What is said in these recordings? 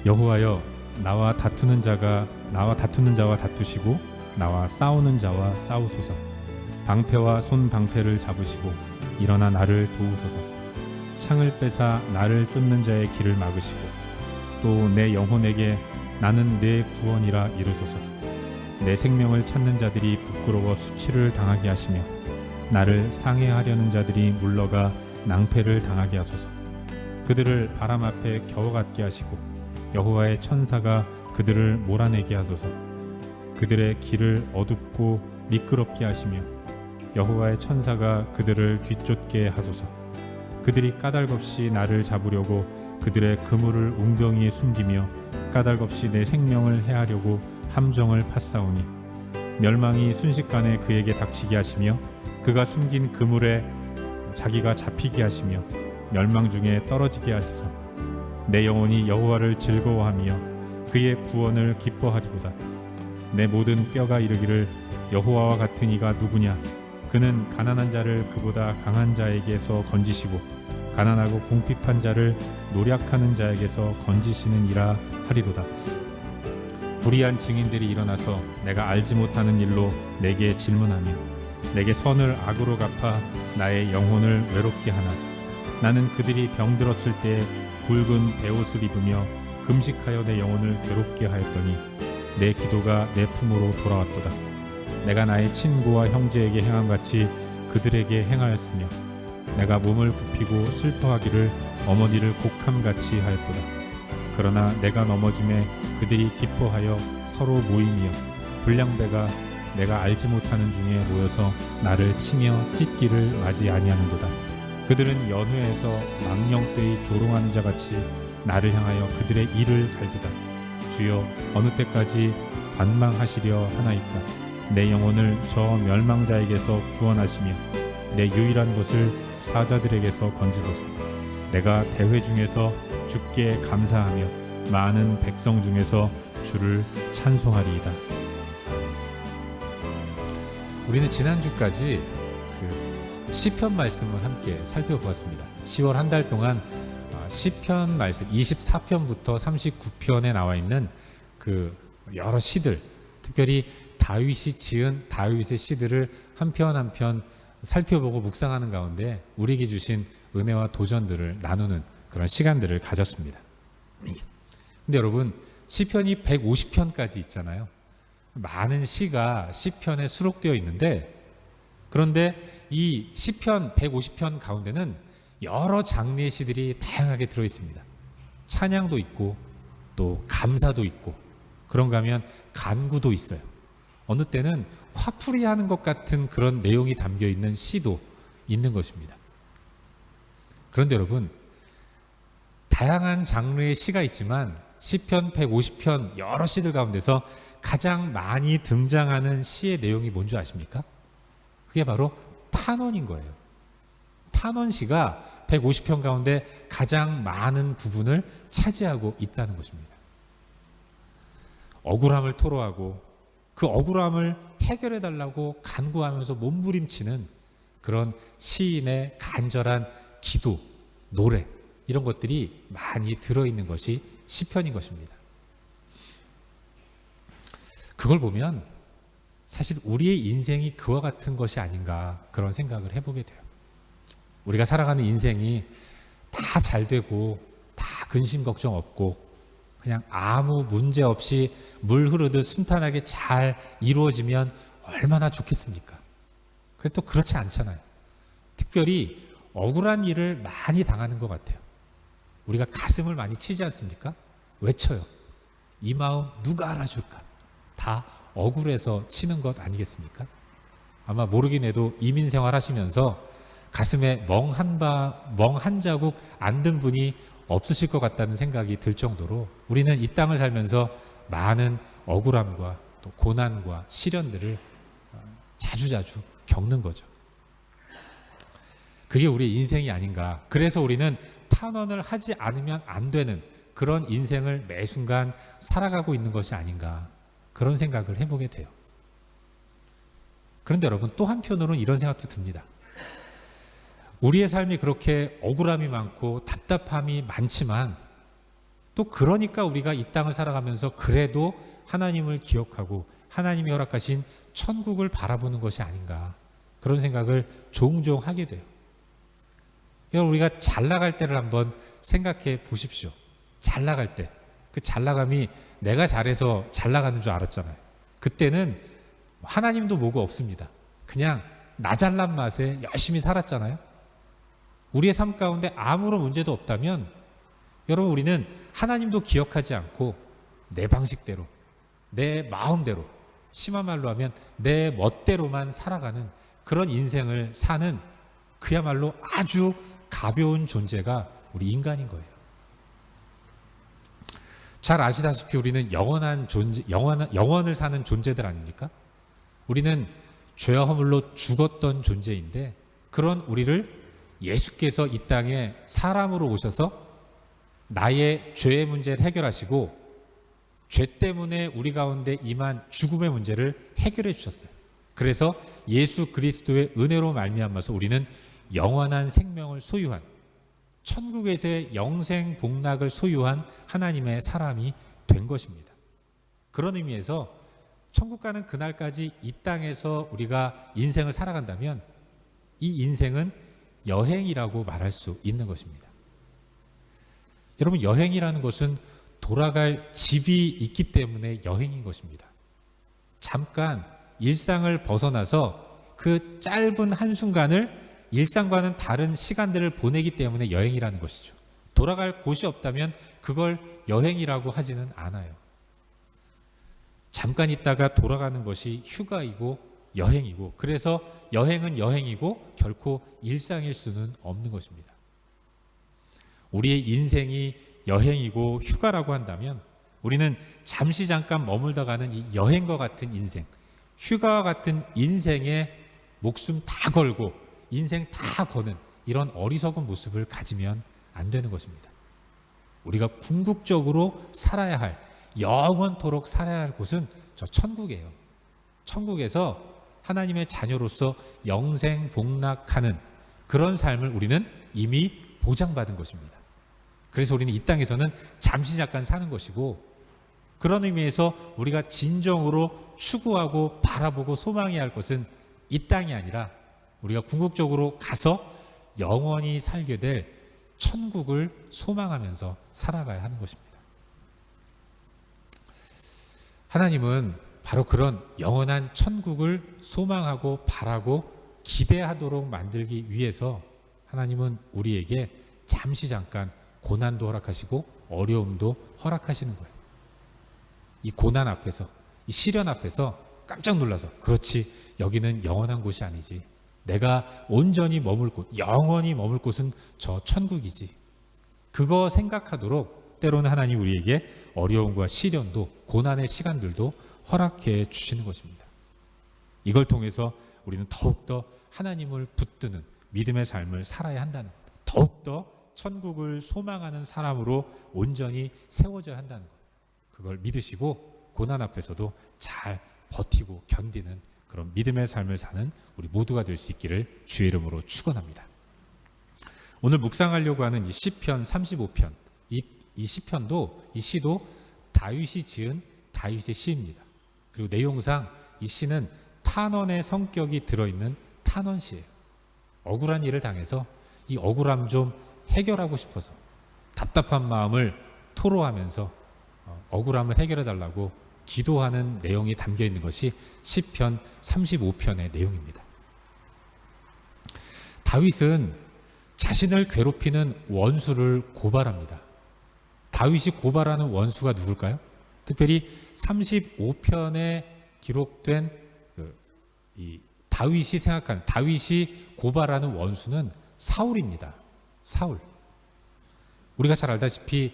여호와여, 나와 다투는 자와 다투시고 나와 싸우는 자와 싸우소서. 방패와 손방패를 잡으시고 일어나 나를 도우소서. 창을 빼사 나를 쫓는 자의 길을 막으시고 또 내 영혼에게 나는 내 구원이라 이르소서. 내 생명을 찾는 자들이 부끄러워 수치를 당하게 하시며 나를 상해하려는 자들이 물러가 낭패를 당하게 하소서. 그들을 바람 앞에 겨워같게 하시고 여호와의 천사가 그들을 몰아내게 하소서. 그들의 길을 어둡고 미끄럽게 하시며 여호와의 천사가 그들을 뒤쫓게 하소서. 그들이 까닭없이 나를 잡으려고 그들의 그물을 웅덩이에 숨기며 까닭없이 내 생명을 해하려고 함정을 팠사오니 멸망이 순식간에 그에게 닥치게 하시며 그가 숨긴 그물에 자기가 잡히게 하시며 멸망 중에 떨어지게 하소서. 내 영혼이 여호와를 즐거워하며 그의 구원을 기뻐하리로다. 내 모든 뼈가 이르기를 여호와와 같은 이가 누구냐. 그는 가난한 자를 그보다 강한 자에게서 건지시고 가난하고 궁핍한 자를 노략하는 자에게서 건지시는 이라 하리로다. 불의한 증인들이 일어나서 내가 알지 못하는 일로 내게 질문하며 내게 선을 악으로 갚아 나의 영혼을 외롭게 하나. 나는 그들이 병들었을 때 굵은 베옷을 입으며 금식하여 내 영혼을 괴롭게 하였더니 내 기도가 내 품으로 돌아왔도다. 내가 나의 친구와 형제에게 행함같이 그들에게 행하였으며 내가 몸을 굽히고 슬퍼하기를 어머니를 곡함같이 하였도다. 그러나 내가 넘어짐에 그들이 기뻐하여 서로 모이며 불량배가 내가 알지 못하는 중에 모여서 나를 치며 찢기를 맞이 아니하는도다. 그들은 연회에서 망령되이 조롱하는 자같이 나를 향하여 그들의 이를 갈기다. 주여, 어느 때까지 반망하시려 하나이까. 내 영혼을 저 멸망자에게서 구원하시며 내 유일한 것을 사자들에게서 건지소서. 내가 대회 중에서 주께 감사하며 많은 백성 중에서 주를 찬송하리이다. 우리는 지난주까지 시편 말씀을 함께 살펴보았습니다. 10월 한 달 동안 시편 말씀 24편부터 39편에 나와 있는 그 여러 시들, 특별히 다윗이 지은 다윗의 시들을 한 편 한 편 살펴보고 묵상하는 가운데 우리에게 주신 은혜와 도전들을 나누는 그런 시간들을 가졌습니다. 근데 여러분, 시편이 150편까지 있잖아요. 많은 시가 시편에 수록되어 있는데, 그런데 이 시편 150편 가운데는 여러 장르의 시들이 다양하게 들어 있습니다. 찬양도 있고 또 감사도 있고, 그런가 하면 간구도 있어요. 어느 때는 화풀이하는 것 같은 그런 내용이 담겨 있는 시도 있는 것입니다. 그런데 여러분, 다양한 장르의 시가 있지만 시편 150편 여러 시들 가운데서 가장 많이 등장하는 시의 내용이 뭔지 아십니까? 그게 바로 탄원인 거예요. 탄원시가 150편 가운데 가장 많은 부분을 차지하고 있다는 것입니다. 억울함을 토로하고 그 억울함을 해결해 달라고 간구하면서 몸부림치는 그런 시인의 간절한 기도, 노래, 이런 것들이 많이 들어있는 것이 시편인 것입니다. 그걸 보면 사실 우리의 인생이 그와 같은 것이 아닌가, 그런 생각을 해보게 돼요. 우리가 살아가는 인생이 다 잘 되고 다 근심 걱정 없고 그냥 아무 문제 없이 물 흐르듯 순탄하게 잘 이루어지면 얼마나 좋겠습니까? 그런데 또 그렇지 않잖아요. 특별히 억울한 일을 많이 당하는 것 같아요. 우리가 가슴을 많이 치지 않습니까? 외쳐요. 이 마음 누가 알아줄까? 다 억울해서 치는 것 아니겠습니까? 아마 모르긴 해도 이민생활 하시면서 가슴에 멍 한 자국 안 든 분이 없으실 것 같다는 생각이 들 정도로 우리는 이 땅을 살면서 많은 억울함과 또 고난과 시련들을 자주자주 겪는 거죠. 그게 우리의 인생이 아닌가. 그래서 우리는 탄원을 하지 않으면 안 되는 그런 인생을 매 순간 살아가고 있는 것이 아닌가, 그런 생각을 해보게 돼요. 그런데 여러분, 또 한편으로는 이런 생각도 듭니다. 우리의 삶이 그렇게 억울함이 많고 답답함이 많지만 또 그러니까 우리가 이 땅을 살아가면서 그래도 하나님을 기억하고 하나님이 허락하신 천국을 바라보는 것이 아닌가, 그런 생각을 종종 하게 돼요. 여러분, 우리가 잘 나갈 때를 한번 생각해 보십시오. 잘 나갈 때, 그 잘 나감이 내가 잘해서 잘 나가는 줄 알았잖아요. 그때는 하나님도 뭐고 없습니다. 그냥 나 잘난 맛에 열심히 살았잖아요. 우리의 삶 가운데 아무런 문제도 없다면 여러분, 우리는 하나님도 기억하지 않고 내 방식대로, 내 마음대로, 심한 말로 하면 내 멋대로만 살아가는 그런 인생을 사는 그야말로 아주 가벼운 존재가 우리 인간인 거예요. 잘 아시다시피 우리는 영원한 존재, 영원을 사는 존재들 아닙니까? 우리는 죄와 허물로 죽었던 존재인데, 그런 우리를 예수께서 이 땅에 사람으로 오셔서 나의 죄의 문제를 해결하시고 죄 때문에 우리 가운데 임한 죽음의 문제를 해결해 주셨어요. 그래서 예수 그리스도의 은혜로 말미암아서 우리는 영원한 생명을 소유한, 천국에서의 영생 복락을 소유한 하나님의 사람이 된 것입니다. 그런 의미에서 천국 가는 그날까지 이 땅에서 우리가 인생을 살아간다면 이 인생은 여행이라고 말할 수 있는 것입니다. 여러분, 여행이라는 것은 돌아갈 집이 있기 때문에 여행인 것입니다. 잠깐 일상을 벗어나서 그 짧은 한순간을 일상과는 다른 시간들을 보내기 때문에 여행이라는 것이죠. 돌아갈 곳이 없다면 그걸 여행이라고 하지는 않아요. 잠깐 있다가 돌아가는 것이 휴가이고 여행이고, 그래서 여행은 여행이고 결코 일상일 수는 없는 것입니다. 우리의 인생이 여행이고 휴가라고 한다면 우리는 잠시 잠깐 머물다 가는 이 여행과 같은 인생, 휴가와 같은 인생에 목숨 다 걸고 인생 다 거는 이런 어리석은 모습을 가지면 안 되는 것입니다. 우리가 궁극적으로 살아야 할, 영원토록 살아야 할 곳은 저 천국이에요. 천국에서 하나님의 자녀로서 영생 복락하는 그런 삶을 우리는 이미 보장받은 것입니다. 그래서 우리는 이 땅에서는 잠시 잠깐 사는 것이고, 그런 의미에서 우리가 진정으로 추구하고 바라보고 소망해야 할 것은 이 땅이 아니라 우리가 궁극적으로 가서 영원히 살게 될 천국을 소망하면서 살아가야 하는 것입니다. 하나님은 바로 그런 영원한 천국을 소망하고 바라고 기대하도록 만들기 위해서 하나님은 우리에게 잠시 잠깐 고난도 허락하시고 어려움도 허락하시는 거예요. 이 고난 앞에서, 이 시련 앞에서 깜짝 놀라서, 그렇지, 여기는 영원한 곳이 아니지, 내가 온전히 머물 곳, 영원히 머물 곳은 저 천국이지, 그거 생각하도록 때로는 하나님 우리에게 어려움과 시련도, 고난의 시간들도 허락해 주시는 것입니다. 이걸 통해서 우리는 더욱더 하나님을 붙드는 믿음의 삶을 살아야 한다는 것, 더욱더 천국을 소망하는 사람으로 온전히 세워져야 한다는 것, 그걸 믿으시고 고난 앞에서도 잘 버티고 견디는 그런 믿음의 삶을 사는 우리 모두가 될 수 있기를 주의 이름으로 축원합니다. 오늘 묵상하려고 하는 이 시편 35편, 이 시편도, 이 시도 다윗이 지은 다윗의 시입니다. 그리고 내용상 이 시는 탄원의 성격이 들어있는 탄원시예요. 억울한 일을 당해서 이 억울함 좀 해결하고 싶어서 답답한 마음을 토로하면서 억울함을 해결해 달라고 기도하는 내용이 담겨 있는 것이 시편 35편의 내용입니다. 다윗은 자신을 괴롭히는 원수를 고발합니다. 다윗이 고발하는 원수가 누굴까요? 특별히 35편에 기록된 이 다윗이 생각한, 다윗이 고발하는 원수는 사울입니다. 사울. 우리가 잘 알다시피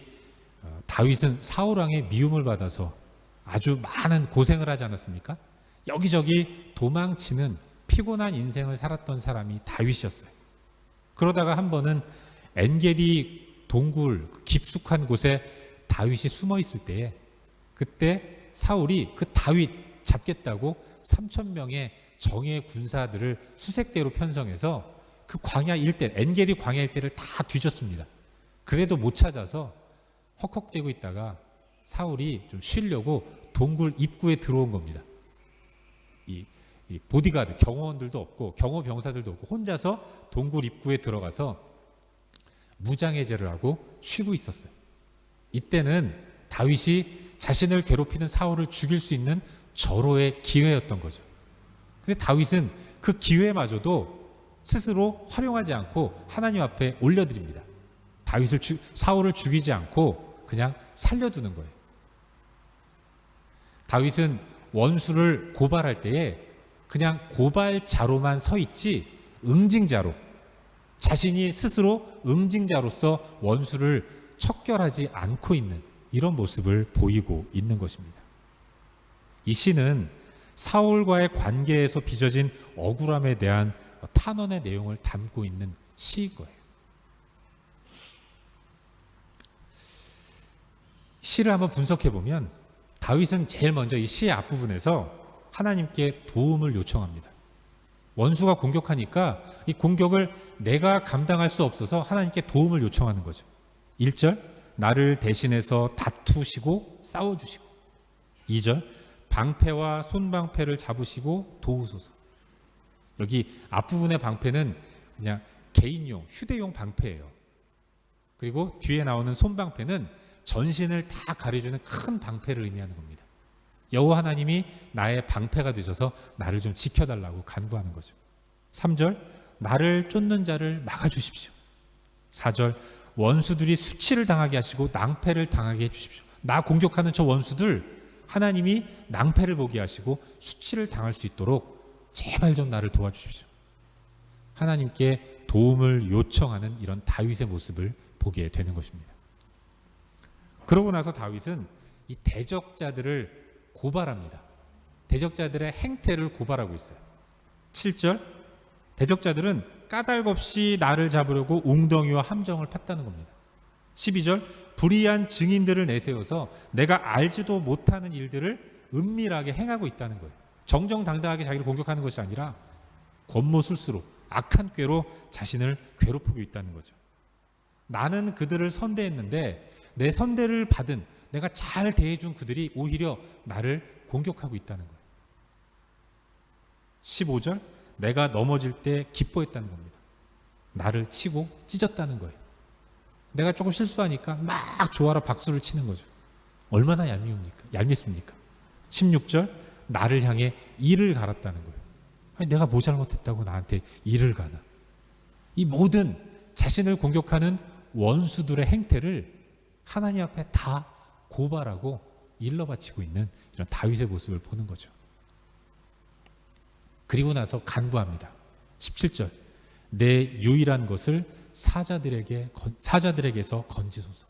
다윗은 사울 왕의 미움을 받아서 아주 많은 고생을 하지 않았습니까? 여기저기 도망치는 피곤한 인생을 살았던 사람이 다윗이었어요. 그러다가 한 번은 엔게디 동굴 깊숙한 곳에 다윗이 숨어 있을 때에, 그때 사울이 그 다윗 잡겠다고 3,000명의 정예 군사들을 수색대로 편성해서 그 광야 일대, 엔게디 광야 일대를 다 뒤졌습니다. 그래도 못 찾아서 헉헉대고 있다가 사울이 좀 쉬려고 동굴 입구에 들어온 겁니다. 이 보디가드, 경호원들도 없고 경호 병사들도 없고 혼자서 동굴 입구에 들어가서 무장해제를 하고 쉬고 있었어요. 이때는 다윗이 자신을 괴롭히는 사울을 죽일 수 있는 절호의 기회였던 거죠. 근데 다윗은 그 기회마저도 스스로 활용하지 않고 하나님 앞에 올려드립니다. 사울을 죽이지 않고 그냥 살려두는 거예요. 다윗은 원수를 고발할 때에 그냥 고발자로만 서 있지 응징자로, 자신이 스스로 응징자로서 원수를 척결하지 않고 있는 이런 모습을 보이고 있는 것입니다. 이 시는 사울과의 관계에서 빚어진 억울함에 대한 탄원의 내용을 담고 있는 시인 거예요. 시를 한번 분석해 보면 다윗은 제일 먼저 이 시의 앞부분에서 하나님께 도움을 요청합니다. 원수가 공격하니까 이 공격을 내가 감당할 수 없어서 하나님께 도움을 요청하는 거죠. 1절, 나를 대신해서 다투시고 싸워주시고. 2절, 방패와 손방패를 잡으시고 도우소서. 여기 앞부분의 방패는 그냥 개인용, 휴대용 방패예요. 그리고 뒤에 나오는 손방패는 전신을 다 가려주는 큰 방패를 의미하는 겁니다. 여호와 하나님이 나의 방패가 되셔서 나를 좀 지켜달라고 간구하는 거죠. 3절, 나를 쫓는 자를 막아주십시오. 4절, 원수들이 수치를 당하게 하시고 낭패를 당하게 해주십시오. 나 공격하는 저 원수들 하나님이 낭패를 보게 하시고 수치를 당할 수 있도록 제발 좀 나를 도와주십시오. 하나님께 도움을 요청하는 이런 다윗의 모습을 보게 되는 것입니다. 그러고 나서 다윗은 이 대적자들을 고발합니다. 대적자들의 행태를 고발하고 있어요. 7절, 대적자들은 까닭없이 나를 잡으려고 웅덩이와 함정을 팠다는 겁니다. 12절, 불의한 증인들을 내세워서 내가 알지도 못하는 일들을 은밀하게 행하고 있다는 거예요. 정정당당하게 자기를 공격하는 것이 아니라 권모술수로 악한 꾀로 자신을 괴롭히고 있다는 거죠. 나는 그들을 선대했는데 내 선대를 받은, 내가 잘 대해준 그들이 오히려 나를 공격하고 있다는 거예요. 15절, 내가 넘어질 때 기뻐했다는 겁니다. 나를 치고 찢었다는 거예요. 내가 조금 실수하니까 막 좋아라 박수를 치는 거죠. 얼마나 얄밉습니까? 16절, 나를 향해 이를 갈았다는 거예요. 아니, 내가 뭐 잘못했다고 나한테 이를 가나. 이 모든 자신을 공격하는 원수들의 행태를 하나님 앞에 다 고발하고 일러 바치고 있는 이런 다윗의 모습을 보는 거죠. 그리고 나서 간구합니다. 17절, 내 유일한 것을 사자들에게서 건지소서.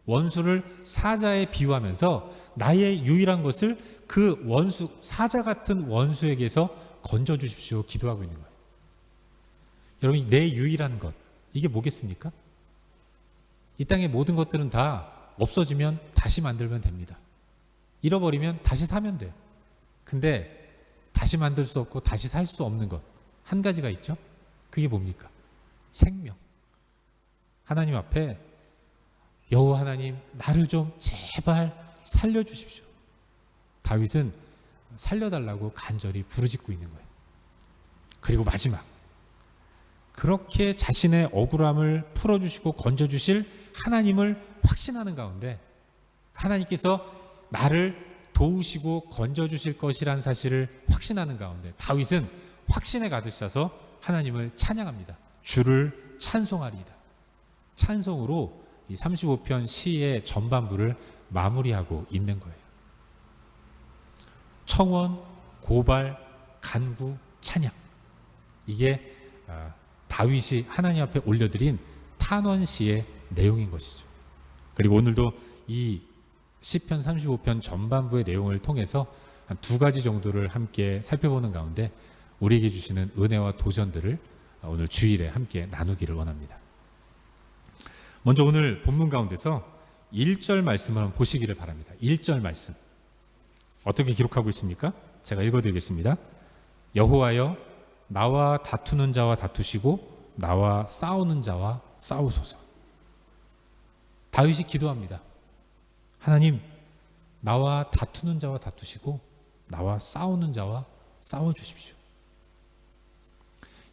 원수를 사자에 비유하면서 나의 유일한 것을 그 원수, 사자 같은 원수에게서 건져주십시오 기도하고 있는 거예요. 여러분, 내 유일한 것, 이게 뭐겠습니까? 이 땅의 모든 것들은 다 없어지면 다시 만들면 됩니다. 잃어버리면 다시 사면 돼요. 근데 다시 만들 수 없고 다시 살 수 없는 것 한 가지가 있죠. 그게 뭡니까? 생명. 하나님 앞에 여호와 하나님, 나를 좀 제발 살려주십시오. 다윗은 살려달라고 간절히 부르짖고 있는 거예요. 그리고 마지막, 그렇게 자신의 억울함을 풀어주시고 건져주실 하나님을 확신하는 가운데 하나님께서 나를 도우시고 건져주실 것이라는 사실을 확신하는 가운데 다윗은 확신에 가득 차서 하나님을 찬양합니다. 주를 찬송하리이다. 찬송으로 이 35편 시의 전반부를 마무리하고 있는 거예요. 청원, 고발, 간구, 찬양. 이게 다윗이 하나님 앞에 올려드린 탄원시의 내용인 것이죠. 그리고 오늘도 이 시편 35편 전반부의 내용을 통해서 한 두 가지 정도를 함께 살펴보는 가운데 우리에게 주시는 은혜와 도전들을 오늘 주일에 함께 나누기를 원합니다. 먼저 오늘 본문 가운데서 1절 말씀을 한번 보시기를 바랍니다. 1절 말씀 어떻게 기록하고 있습니까? 제가 읽어드리겠습니다. 여호와여, 나와 다투는 자와 다투시고 나와 싸우는 자와 싸우소서. 다윗이 기도합니다. 하나님, 나와 다투는 자와 다투시고 나와 싸우는 자와 싸워주십시오.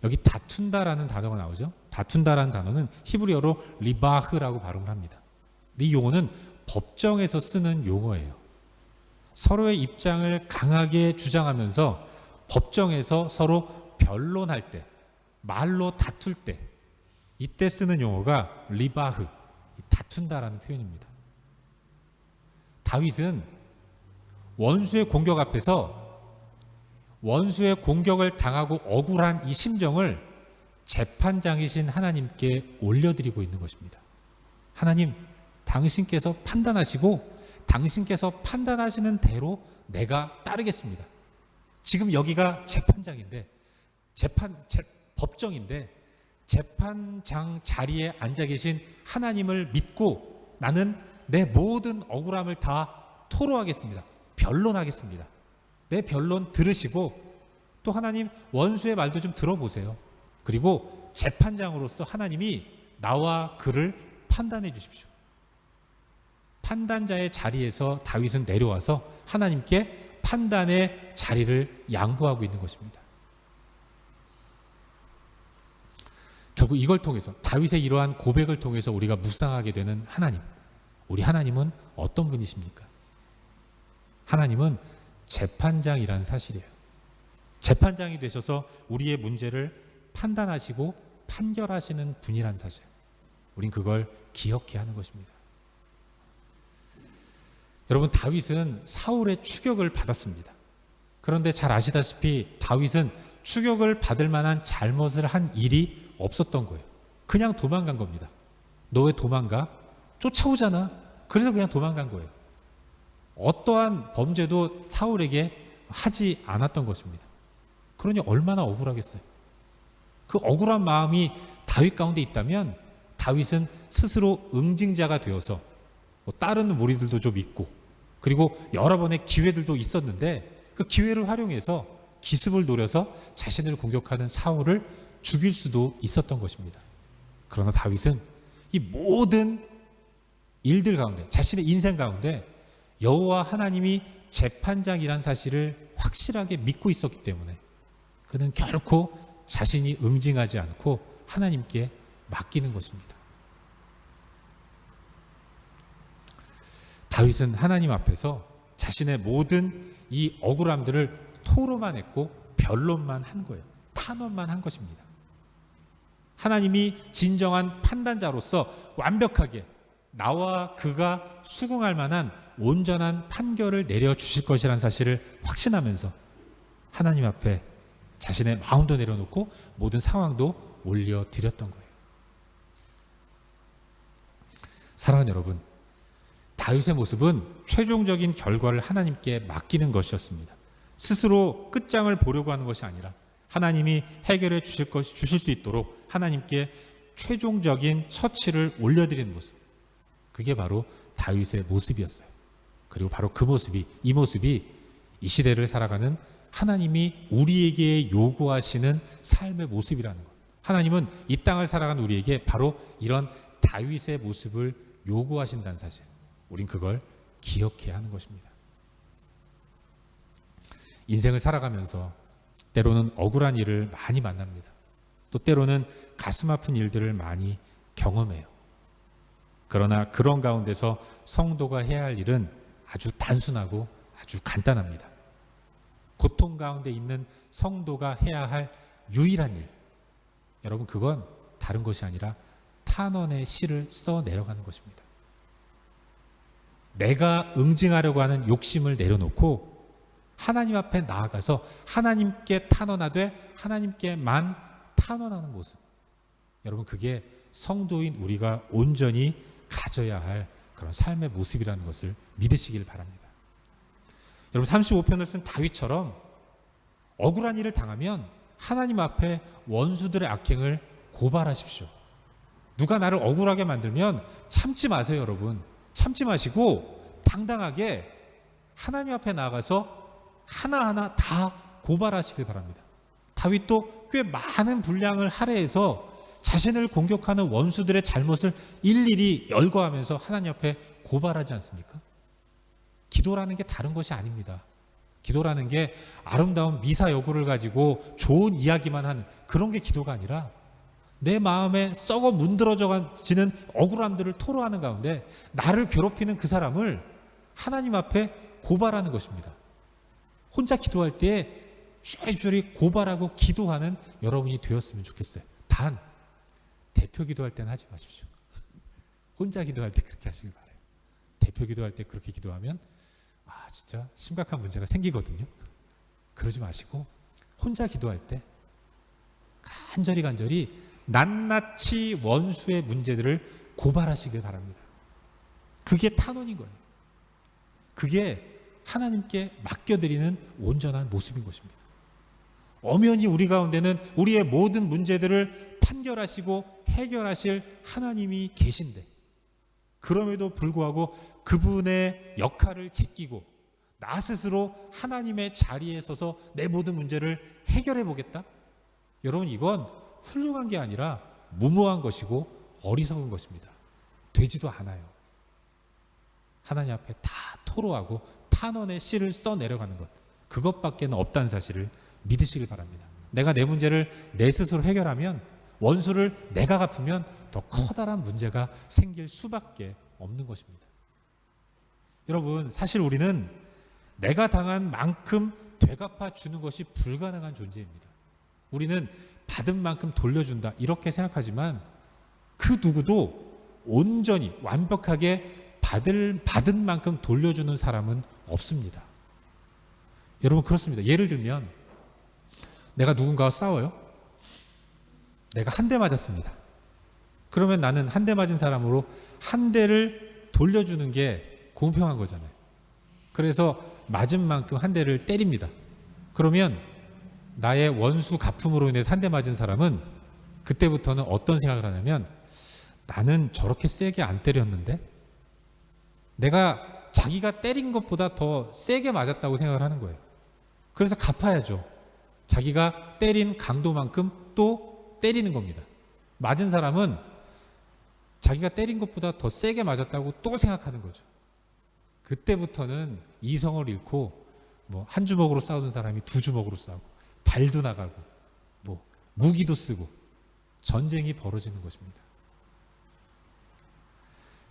여기 다툰다라는 단어가 나오죠. 다툰다라는 단어는 히브리어로 리바흐라고 발음을 합니다. 이 용어는 법정에서 쓰는 용어예요. 서로의 입장을 강하게 주장하면서 법정에서 서로 변론할 때, 말로 다툴 때, 이때 쓰는 용어가 리바흐, 다툰다라는 표현입니다. 다윗은 원수의 공격 앞에서 원수의 공격을 당하고 억울한 이 심정을 재판장이신 하나님께 올려드리고 있는 것입니다. 하나님, 당신께서 판단하시고 당신께서 판단하시는 대로 내가 따르겠습니다. 지금 여기가 재판장인데, 법정인데 재판장 자리에 앉아 계신 하나님을 믿고 나는 내 모든 억울함을 다 토로하겠습니다. 변론하겠습니다. 내 변론 들으시고 또 하나님 원수의 말도 좀 들어보세요. 그리고 재판장으로서 하나님이 나와 그를 판단해 주십시오. 판단자의 자리에서 다윗은 내려와서 하나님께 판단의 자리를 양보하고 있는 것입니다. 결국 이걸 통해서, 다윗의 이러한 고백을 통해서 우리가 묵상하게 되는 하나님, 우리 하나님은 어떤 분이십니까? 하나님은 재판장이라는 사실이에요. 재판장이 되셔서 우리의 문제를 판단하시고 판결하시는 분이란 사실, 우린 그걸 기억해야 하는 것입니다. 여러분, 다윗은 사울의 추격을 받았습니다. 그런데 잘 아시다시피 다윗은 추격을 받을 만한 잘못을 한 일이 없었던 거예요. 그냥 도망간 겁니다. 너 왜 도망가? 쫓아오잖아. 그래서 그냥 도망간 거예요. 어떠한 범죄도 사울에게 하지 않았던 것입니다. 그러니 얼마나 억울하겠어요. 그 억울한 마음이 다윗 가운데 있다면 다윗은 스스로 응징자가 되어서 다른 무리들도 좀 있고 그리고 여러 번의 기회들도 있었는데 그 기회를 활용해서 기습을 노려서 자신을 공격하는 사울을 죽일 수도 있었던 것입니다. 그러나 다윗은 이 모든 일들 가운데, 자신의 인생 가운데 여호와 하나님이 재판장이란 사실을 확실하게 믿고 있었기 때문에 그는 결코 자신이 응징하지 않고 하나님께 맡기는 것입니다. 다윗은 하나님 앞에서 자신의 모든 이 억울함들을 토로만 했고 변론만 한 거예요. 탄원만 한 것입니다. 하나님이 진정한 판단자로서 완벽하게 나와 그가 수긍할 만한 온전한 판결을 내려주실 것이라는 사실을 확신하면서 하나님 앞에 자신의 마음도 내려놓고 모든 상황도 올려드렸던 거예요. 사랑하는 여러분, 다윗의 모습은 최종적인 결과를 하나님께 맡기는 것이었습니다. 스스로 끝장을 보려고 하는 것이 아니라 하나님이 해결해 주실 수 있도록 하나님께 최종적인 처치를 올려드리는 모습, 그게 바로 다윗의 모습이었어요. 그리고 바로 그 모습이, 이 모습이 이 시대를 살아가는 하나님이 우리에게 요구하시는 삶의 모습이라는 것. 하나님은 이 땅을 살아가는 우리에게 바로 이런 다윗의 모습을 요구하신다는 사실, 우린 그걸 기억해야 하는 것입니다. 인생을 살아가면서 때로는 억울한 일을 많이 만납니다. 또 때로는 가슴 아픈 일들을 많이 경험해요. 그러나 그런 가운데서 성도가 해야 할 일은 아주 단순하고 아주 간단합니다. 고통 가운데 있는 성도가 해야 할 유일한 일, 여러분, 그건 다른 것이 아니라 탄원의 시를 써 내려가는 것입니다. 내가 응징하려고 하는 욕심을 내려놓고 하나님 앞에 나아가서 하나님께 탄원하되 하나님께만 탄원하는 모습, 여러분, 그게 성도인 우리가 온전히 가져야 할 그런 삶의 모습이라는 것을 믿으시길 바랍니다. 여러분, 35편을 쓴 다윗처럼 억울한 일을 당하면 하나님 앞에 원수들의 악행을 고발하십시오. 누가 나를 억울하게 만들면 참지 마세요. 여러분, 참지 마시고 당당하게 하나님 앞에 나아가서 하나하나 다 고발하시길 바랍니다. 다윗도 꽤 많은 분량을 할애해서 자신을 공격하는 원수들의 잘못을 일일이 열거하면서 하나님 앞에 고발하지 않습니까? 기도라는 게 다른 것이 아닙니다. 기도라는 게 아름다운 미사 여구를 가지고 좋은 이야기만 하는 그런 게 기도가 아니라 내 마음에 썩어 문드러져지는 억울함들을 토로하는 가운데 나를 괴롭히는 그 사람을 하나님 앞에 고발하는 것입니다. 혼자 기도할 때 쭈리쭈리 고발하고 기도하는 여러분이 되었으면 좋겠어요. 단 대표 기도할 때는 하지 마십시오. 혼자 기도할 때 그렇게 하시길 바라요. 대표 기도할 때 그렇게 기도하면 진짜 심각한 문제가 생기거든요. 그러지 마시고 혼자 기도할 때 간절히 낱낱이 원수의 문제들을 고발하시길 바랍니다. 그게 탄원인 거예요. 그게 하나님께 맡겨드리는 온전한 모습인 것입니다. 엄연히 우리 가운데는 우리의 모든 문제들을 판결하시고 해결하실 하나님이 계신데 그럼에도 불구하고 그분의 역할을 제끼고 나 스스로 하나님의 자리에 서서 내 모든 문제를 해결해 보겠다? 여러분, 이건 훌륭한 게 아니라 무모한 것이고 어리석은 것입니다. 되지도 않아요. 하나님 앞에 다 토로하고 탄원의 씨를 써 내려가는 것, 그것밖에는 없다는 사실을 믿으시길 바랍니다. 내가 내 문제를 내 스스로 해결하면, 원수를 내가 갚으면 더 커다란 문제가 생길 수밖에 없는 것입니다. 여러분, 사실 우리는 내가 당한 만큼 되갚아 주는 것이 불가능한 존재입니다. 우리는 받은 만큼 돌려준다 이렇게 생각하지만 그 누구도 온전히 완벽하게 받은 만큼 돌려주는 사람은 없습니다. 여러분, 그렇습니다. 예를 들면 내가 누군가와 싸워요. 내가 한 대 맞았습니다. 그러면 나는 한 대 맞은 사람으로 한 대를 돌려주는 게 공평한 거잖아요. 그래서 맞은 만큼 한 대를 때립니다. 그러면 나의 원수 갚음으로 인해서 한 대 맞은 사람은 그때부터는 어떤 생각을 하냐면, 나는 저렇게 세게 안 때렸는데 내가 자기가 때린 것보다 더 세게 맞았다고 생각을 하는 거예요. 그래서 갚아야죠. 자기가 때린 강도만큼 또 때리는 겁니다. 맞은 사람은 자기가 때린 것보다 더 세게 맞았다고 또 생각하는 거죠. 그때부터는 이성을 잃고 한 주먹으로 싸우는 사람이 두 주먹으로 싸우고 발도 나가고 무기도 쓰고 전쟁이 벌어지는 것입니다.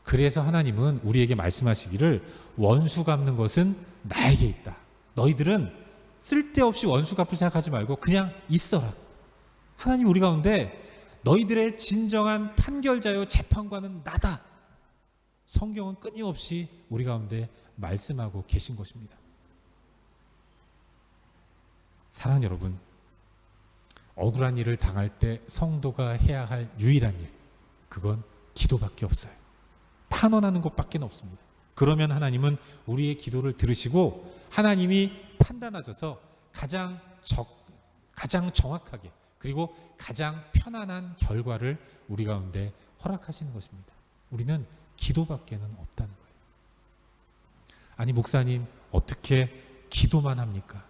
그래서 하나님은 우리에게 말씀하시기를, 원수 갚는 것은 나에게 있다. 너희들은 쓸데없이 원수 갚을 생각하지 말고 그냥 있어라. 하나님 우리 가운데 너희들의 진정한 판결자요 재판관은 나다. 성경은 끊임없이 우리 가운데 말씀하고 계신 것입니다. 사랑하는 여러분, 억울한 일을 당할 때 성도가 해야 할 유일한 일, 그건 기도밖에 없어요. 탄원하는 것밖에 없습니다. 그러면 하나님은 우리의 기도를 들으시고 하나님이 판단하셔서 가장 정확하게 그리고 가장 편안한 결과를 우리 가운데 허락하시는 것입니다. 우리는 기도밖에는 없다는 거예요. 아니, 목사님 어떻게 기도만 합니까?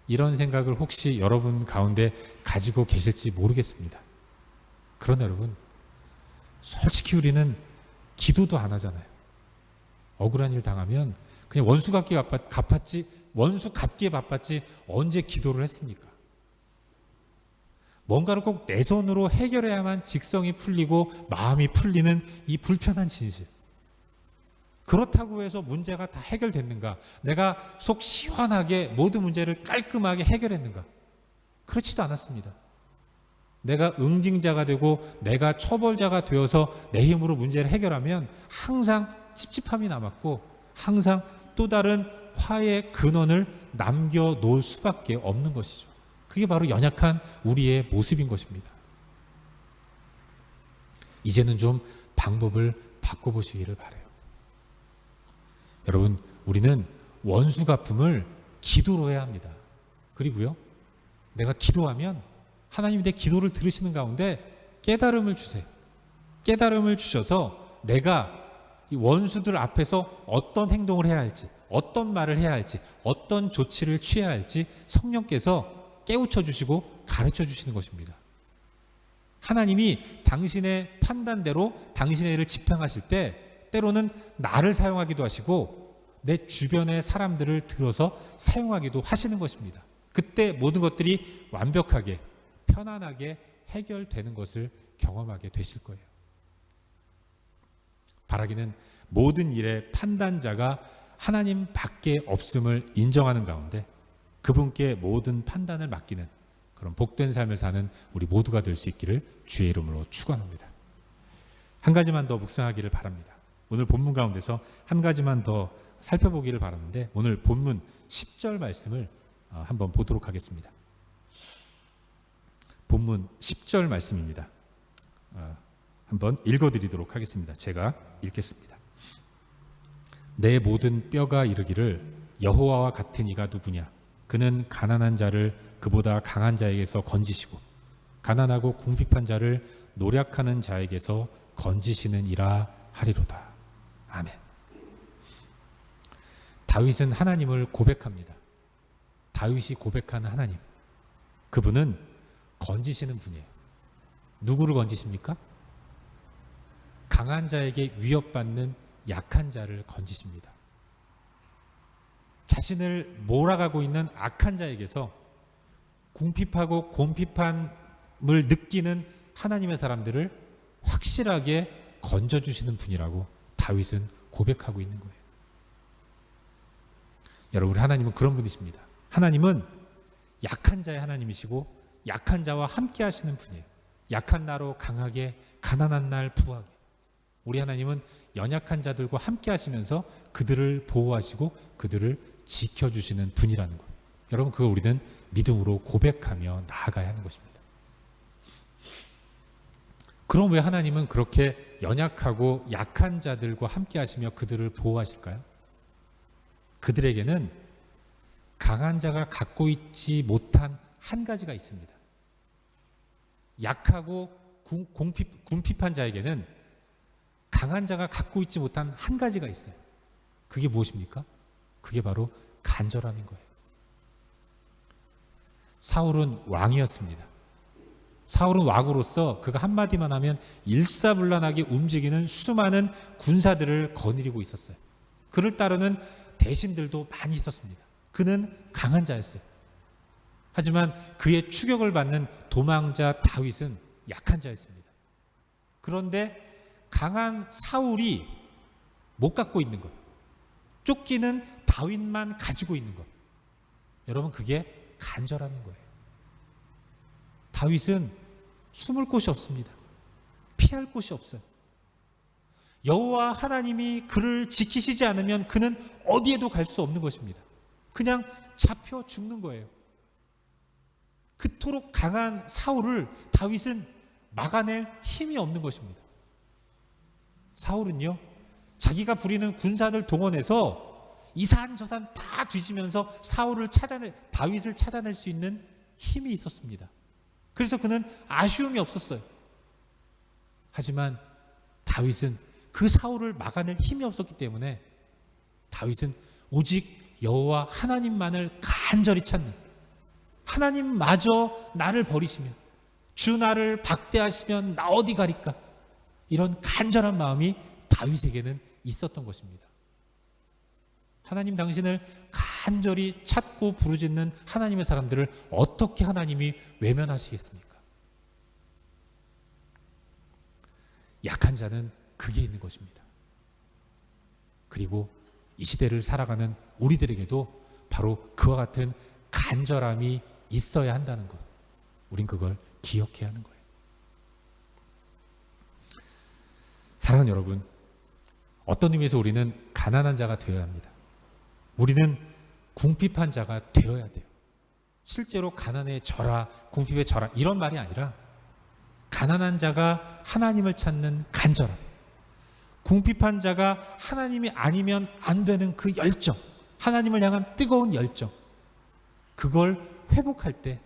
이런 생각을 혹시 여러분 가운데 가지고 계실지 모르겠습니다. 그러나 여러분, 솔직히 우리는 기도도 안 하잖아요. 억울한 일 당하면 그냥 원수 갚기에 바빴지 언제 기도를 했습니까? 뭔가를 꼭 내 손으로 해결해야만 직성이 풀리고 마음이 풀리는 이 불편한 진실. 그렇다고 해서 문제가 다 해결됐는가? 내가 속 시원하게 모든 문제를 깔끔하게 해결했는가? 그렇지도 않았습니다. 내가 응징자가 되고 내가 처벌자가 되어서 내 힘으로 문제를 해결하면 항상 찝찝함이 남았고 항상 또 다른 화의 근원을 남겨놓을 수밖에 없는 것이죠. 그게 바로 연약한 우리의 모습인 것입니다. 이제는 좀 방법을 바꿔보시기를 바라요. 여러분, 우리는 원수 갚음을 기도로 해야 합니다. 그리고요, 내가 기도하면 하나님이 내 기도를 들으시는 가운데 깨달음을 주세요. 깨달음을 주셔서 내가 이 원수들 앞에서 어떤 행동을 해야 할지, 어떤 말을 해야 할지, 어떤 조치를 취해야 할지 성령께서 깨우쳐 주시고 가르쳐 주시는 것입니다. 하나님이 당신의 판단대로 당신의 일을 집행하실 때 때로는 나를 사용하기도 하시고 내 주변의 사람들을 들어서 사용하기도 하시는 것입니다. 그때 모든 것들이 완벽하게 편안하게 해결되는 것을 경험하게 되실 거예요. 바라기는 모든 일의 판단자가 하나님 밖에 없음을 인정하는 가운데 그분께 모든 판단을 맡기는 그런 복된 삶을 사는 우리 모두가 될 수 있기를 주의 이름으로 축원합니다. 한 가지만 더 묵상하기를 바랍니다. 오늘 본문 가운데서 한 가지만 더 살펴보기를 바라는데 오늘 본문 10절 말씀을 한번 보도록 하겠습니다. 본문 10절 말씀입니다. 한번 읽어드리도록 하겠습니다. 제가 읽겠습니다. 내 모든 뼈가 이르기를 여호와와 같은 이가 누구냐? 그는 가난한 자를 그보다 강한 자에게서 건지시고 가난하고 궁핍한 자를 노력하는 자에게서 건지시는 이라 하리로다. 아멘. 다윗은 하나님을 고백합니다. 다윗이 고백하는 하나님, 그분은 건지시는 분이에요. 누구를 건지십니까? 강한 자에게 위협받는 약한 자를 건지십니다. 자신을 몰아가고 있는 악한 자에게서 궁핍하고 곰핍함을 느끼는 하나님의 사람들을 확실하게 건져주시는 분이라고 다윗은 고백하고 있는 거예요. 여러분, 우리 하나님은 그런 분이십니다. 하나님은 약한 자의 하나님이시고 약한 자와 함께 하시는 분이에요. 약한 나로 강하게, 가난한 날 부하게. 우리 하나님은 연약한 자들과 함께 하시면서 그들을 보호하시고 그들을 지켜주시는 분이라는 것. 여러분, 그거 우리는 믿음으로 고백하며 나아가야 하는 것입니다. 그럼 왜 하나님은 그렇게 연약하고 약한 자들과 함께 하시며 그들을 보호하실까요? 그들에게는 강한 자가 갖고 있지 못한 한 가지가 있습니다. 약하고 궁핍한 자에게는 강한 자가 갖고 있지 못한 한 가지가 있어요. 그게 무엇입니까? 그게 바로 간절함인 거예요. 사울은 왕이었습니다. 사울은 왕으로서 그가 한마디만 하면 일사불란하게 움직이는 수많은 군사들을 거느리고 있었어요. 그를 따르는 대신들도 많이 있었습니다. 그는 강한 자였어요. 하지만 그의 추격을 받는 도망자 다윗은 약한 자였습니다. 그런데 강한 사울이 못 갖고 있는 것, 쫓기는 다윗만 가지고 있는 것, 여러분, 그게 간절함인 거예요. 다윗은 숨을 곳이 없습니다. 피할 곳이 없어요. 여호와 하나님이 그를 지키시지 않으면 그는 어디에도 갈 수 없는 것입니다. 그냥 잡혀 죽는 거예요. 그토록 강한 사울을 다윗은 막아낼 힘이 없는 것입니다. 사울은요, 자기가 부리는 군사들 동원해서 이산저산 다 뒤지면서 다윗을 찾아낼 수 있는 힘이 있었습니다. 그래서 그는 아쉬움이 없었어요. 하지만 다윗은 그 사울을 막아낼 힘이 없었기 때문에 다윗은 오직 여호와 하나님만을 간절히 찾는, 하나님마저 나를 버리시면, 주 나를 박대하시면 나 어디 가리까, 이런 간절한 마음이 다윗에게는 있었던 것입니다. 하나님 당신을 간절히 찾고 부르짖는 하나님의 사람들을 어떻게 하나님이 외면하시겠습니까? 약한 자는 그게 있는 것입니다. 그리고 이 시대를 살아가는 우리들에게도 바로 그와 같은 간절함이 있어야 한다는 것, 우린 그걸 기억해야 하는 거예요. 사랑하는 여러분, 어떤 의미에서 우리는 가난한 자가 되어야 합니다. 우리는 궁핍한 자가 되어야 돼요. 실제로 가난에 져라, 궁핍에 져라, 이런 말이 아니라 가난한 자가 하나님을 찾는 간절함, 궁핍한 자가 하나님이 아니면 안 되는 그 열정, 하나님을 향한 뜨거운 열정, 그걸 회복할 때,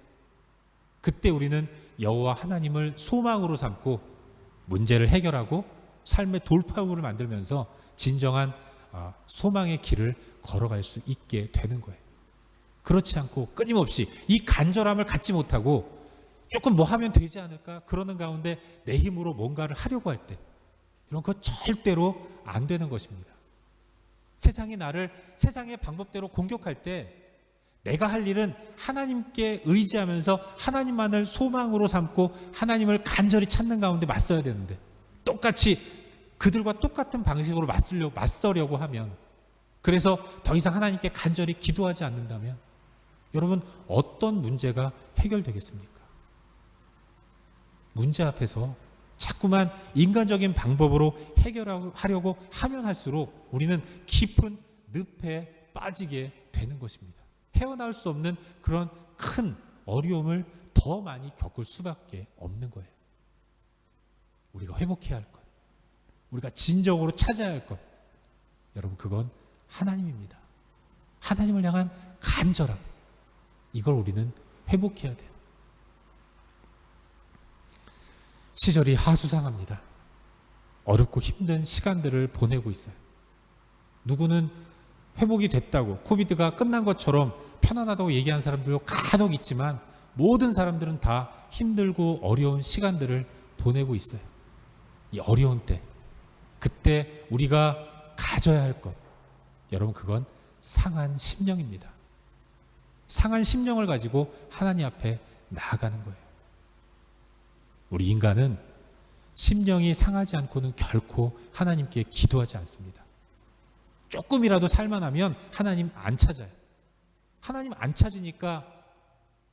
그때 우리는 여호와 하나님을 소망으로 삼고 문제를 해결하고 삶의 돌파구를 만들면서 진정한 소망의 길을 걸어갈 수 있게 되는 거예요. 그렇지 않고 끊임없이 이 간절함을 갖지 못하고 조금 뭐 하면 되지 않을까 그러는 가운데 내 힘으로 뭔가를 하려고 할 때 이런 거 절대로 안 되는 것입니다. 세상이 나를 세상의 방법대로 공격할 때 내가 할 일은 하나님께 의지하면서 하나님만을 소망으로 삼고 하나님을 간절히 찾는 가운데 맞서야 되는데 똑같이 그들과 똑같은 방식으로 맞서려고 하면 그래서 더 이상 하나님께 간절히 기도하지 않는다면 여러분 어떤 문제가 해결되겠습니까? 문제 앞에서 자꾸만 인간적인 방법으로 해결하려고 하면 할수록 우리는 깊은 늪에 빠지게 되는 것입니다. 헤어나올 수 없는 그런 큰 어려움을 더 많이 겪을 수밖에 없는 거예요. 우리가 회복해야 할 것, 우리가 진정으로 찾아야 할 것, 여러분 그건 하나님입니다. 하나님을 향한 간절함, 이걸 우리는 회복해야 돼요. 시절이 하수상합니다. 어렵고 힘든 시간들을 보내고 있어요. 누구는 회복이 됐다고 코비드가 끝난 것처럼 편안하다고 얘기하는 사람들도 간혹 있지만 모든 사람들은 다 힘들고 어려운 시간들을 보내고 있어요. 이 어려운 때, 그때 우리가 가져야 할 것, 여러분 그건 상한 심령입니다. 상한 심령을 가지고 하나님 앞에 나아가는 거예요. 우리 인간은 심령이 상하지 않고는 결코 하나님께 기도하지 않습니다. 조금이라도 살만하면 하나님 안 찾아요. 하나님 안 찾으니까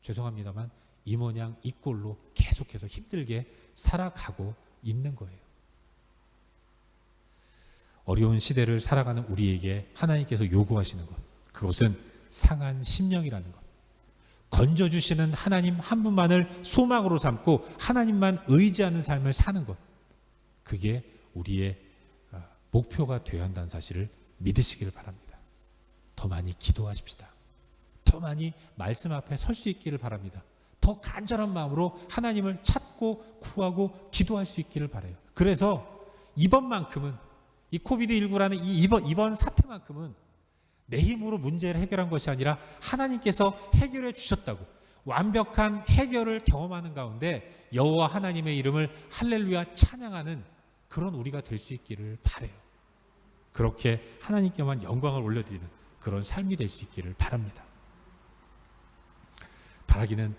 죄송합니다만 이 모양 이 꼴로 계속해서 힘들게 살아가고 있는 거예요. 어려운 시대를 살아가는 우리에게 하나님께서 요구하시는 것, 그것은 상한 심령이라는 것. 건져주시는 하나님 한 분만을 소망으로 삼고 하나님만 의지하는 삶을 사는 것, 그게 우리의 목표가 되어야 한다는 사실을 믿으시기를 바랍니다. 더 많이 기도하십시다. 더 많이 말씀 앞에 설 수 있기를 바랍니다. 더 간절한 마음으로 하나님을 찾고 구하고 기도할 수 있기를 바라요. 그래서 이번만큼은 이 코비드19라는 이번 사태만큼은 내 힘으로 문제를 해결한 것이 아니라 하나님께서 해결해 주셨다고 완벽한 해결을 경험하는 가운데 여호와 하나님의 이름을 할렐루야 찬양하는 그런 우리가 될 수 있기를 바라요. 그렇게 하나님께만 영광을 올려드리는 그런 삶이 될 수 있기를 바랍니다. 바라기는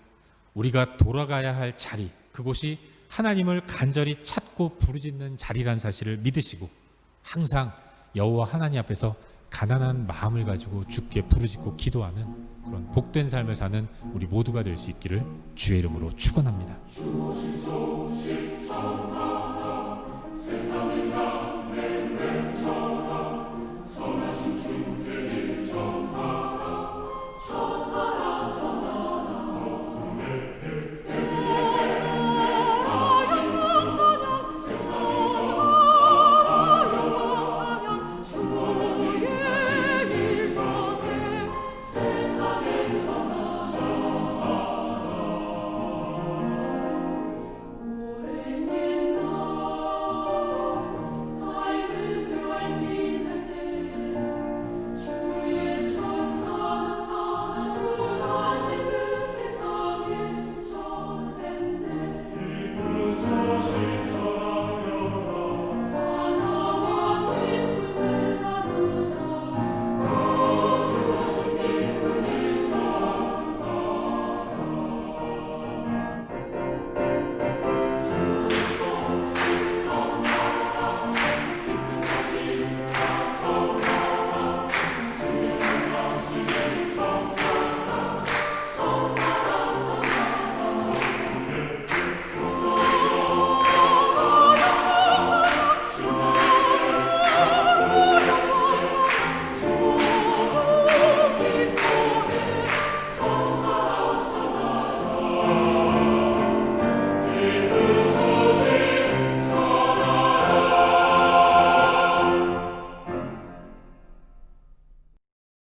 우리가 돌아가야 할 자리, 그곳이 하나님을 간절히 찾고 부르짖는 자리라는 사실을 믿으시고 항상 여호와 하나님 앞에서 가난한 마음을 가지고 주께 부르짖고 기도하는 그런 복된 삶을 사는 우리 모두가 될 수 있기를 주의 이름으로 축원합니다.